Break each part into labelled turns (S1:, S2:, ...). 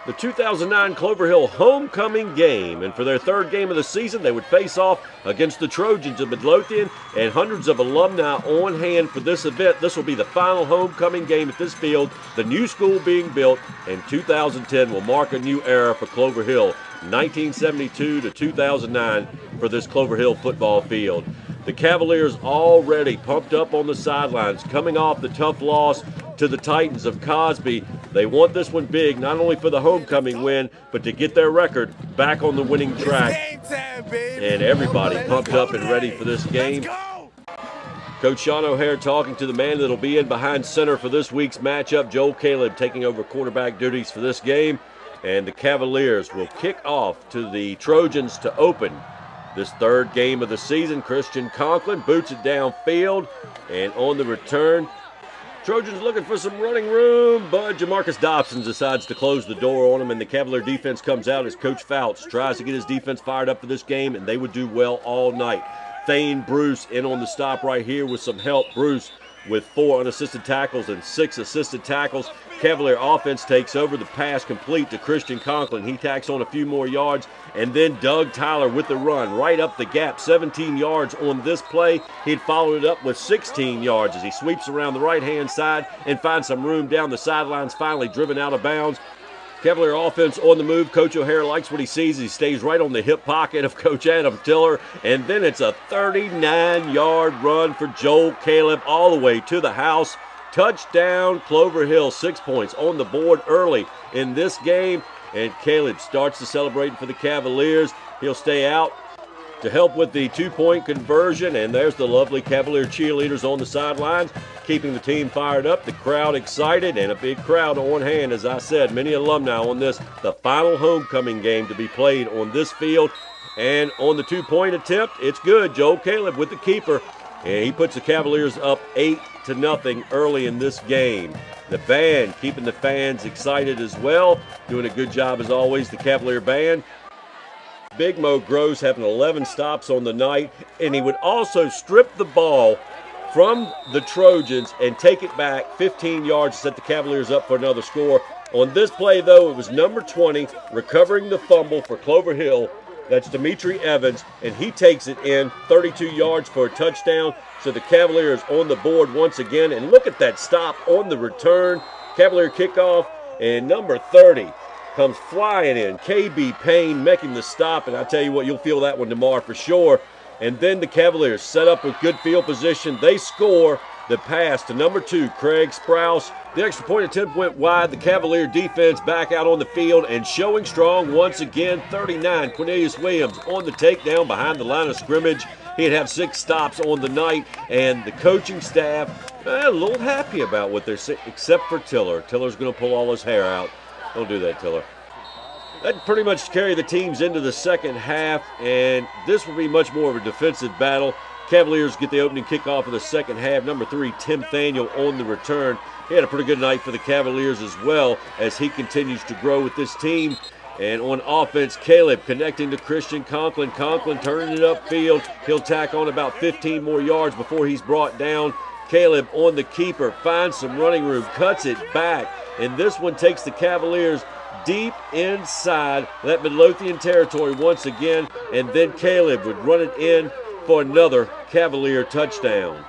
S1: the 2009 Clover Hill homecoming game. And for their third game of the season, they would face off against the Trojans of Midlothian, and hundreds of alumni on hand for this event. This will be the final homecoming game at this field, the new school being built, and 2010 will mark a new era for Clover Hill, 1972 to 2009 for this Clover Hill football field. The Cavaliers already pumped up on the sidelines, coming off the tough loss to the Titans of Cosby. They want this one big, not only for the homecoming win, but to get their record back on the winning track. And everybody pumped up and ready for this game. Coach Sean O'Hare talking to the man that'll be in behind center for this week's matchup, Joel Caleb, taking over quarterback duties for this game. And the Cavaliers will kick off to the Trojans to open this third game of the season. Christian Conklin boots it downfield, and on the return, Trojans looking for some running room, but Jamarcus Dobson decides to close the door on him, and the Cavalier defense comes out as Coach Fouts tries to get his defense fired up for this game, and they would do well all night. Thane Bruce in on the stop right here with some help. Bruce with 4 unassisted tackles and 6 assisted tackles. Cavalier offense takes over, the pass complete to Christian Conklin. He tacks on a few more yards, and then Doug Tyler with the run right up the gap, 17 yards on this play. He'd followed it up with 16 yards as he sweeps around the right-hand side and finds some room down the sidelines, finally driven out of bounds. Cavalier offense on the move. Coach O'Hare likes what he sees. He stays right on the hip pocket of Coach Adam Tiller, and then it's a 39-yard run for Joel Caleb all the way to the house. Touchdown, Clover Hill, 6 points on the board early in this game, and Caleb starts to celebrate for the Cavaliers. He'll stay out to help with the 2-point conversion, and there's the lovely Cavalier cheerleaders on the sidelines, keeping the team fired up, the crowd excited, and a big crowd on hand. As I said, many alumni on this, the final homecoming game to be played on this field. And on the 2-point attempt, it's good. Joel Caleb with the keeper, and he puts the Cavaliers up 8-0 early in this game. The band keeping the fans excited as well, doing a good job as always, the Cavalier band. Big Mo Gross having 11 stops on the night, and he would also strip the ball from the Trojans and take it back 15 yards to set the Cavaliers up for another score. On this play, though, it was number 20 recovering the fumble for Clover Hill. That's Dimitri Evans, and he takes it in 32 yards for a touchdown. So the Cavaliers on the board once again, and look at that stop on the return. Cavalier kickoff, and number 30 comes flying in. KB Payne making the stop, and I tell you what, you'll feel that one tomorrow for sure. And then the Cavaliers set up with good field position. They score the pass to number 2, Craig Sprouse. The extra point attempt went wide. The Cavalier defense back out on the field and showing strong once again. 39, Cornelius Williams on the takedown behind the line of scrimmage. He'd have 6 stops on the night, and the coaching staff a little happy about what they're saying, except for Tiller. Tiller's going to pull all his hair out. Don't do that, Tiller. That pretty much carry the teams into the second half, and this will be much more of a defensive battle. Cavaliers get the opening kickoff of the second half. Number 3, Tim Thaniel on the return. He had a pretty good night for the Cavaliers as well as he continues to grow with this team. And on offense, Caleb connecting to Christian Conklin. Conklin turning it upfield. He'll tack on about 15 more yards before he's brought down. Caleb on the keeper, finds some running room, cuts it back, and this one takes the Cavaliers deep inside that Midlothian territory once again, and then Caleb would run it in for another Cavalier touchdown.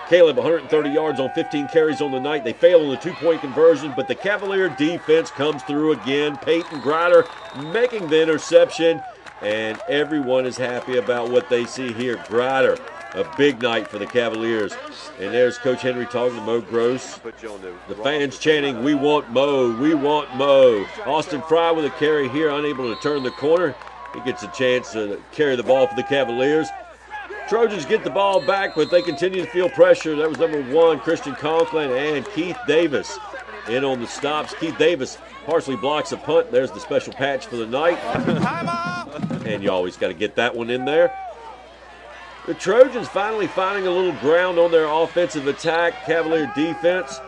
S1: Caleb 130 yards on 15 carries on the night. They fail on the 2-point conversion, but the Cavalier defense comes through again. Peyton Grider making the interception, and everyone is happy about what they see here. Grider, a big night for the Cavaliers. And there's Coach Henry talking to Mo Gross. The fans chanting, "We want Mo, we want Mo." Austin Fry with a carry here, unable to turn the corner. He gets a chance to carry the ball for the Cavaliers. Trojans get the ball back, but they continue to feel pressure. That was number 1, Christian Conklin, and Keith Davis in on the stops. Keith Davis partially blocks a punt. There's the special patch for the night. And you always got to get that one in there. The Trojans finally finding a little ground on their offensive attack. Cavalier defense,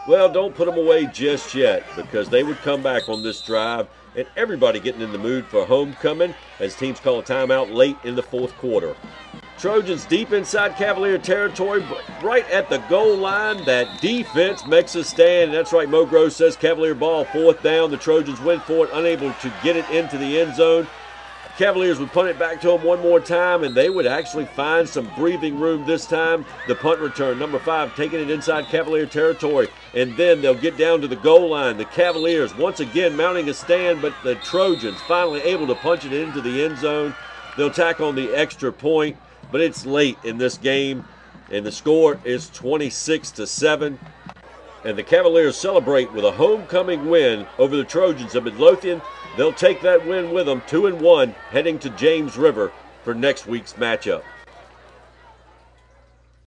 S1: well, don't put them away just yet, because they would come back on this drive, and everybody getting in the mood for homecoming as teams call a timeout late in the 4th quarter. Trojans deep inside Cavalier territory, but right at the goal line, that defense makes a stand. That's right, Mo Gross says Cavalier ball, 4th down. The Trojans went for it, unable to get it into the end zone. Cavaliers would punt it back to them one more time, and they would actually find some breathing room this time. The punt return, number 5, taking it inside Cavalier territory, and then they'll get down to the goal line. The Cavaliers once again mounting a stand, but the Trojans finally able to punch it into the end zone. They'll tack on the extra point, but it's late in this game, and the score is 26-7. And the Cavaliers celebrate with a homecoming win over the Trojans of Midlothian. They'll take that win with them, 2-1, heading to James River for next week's matchup.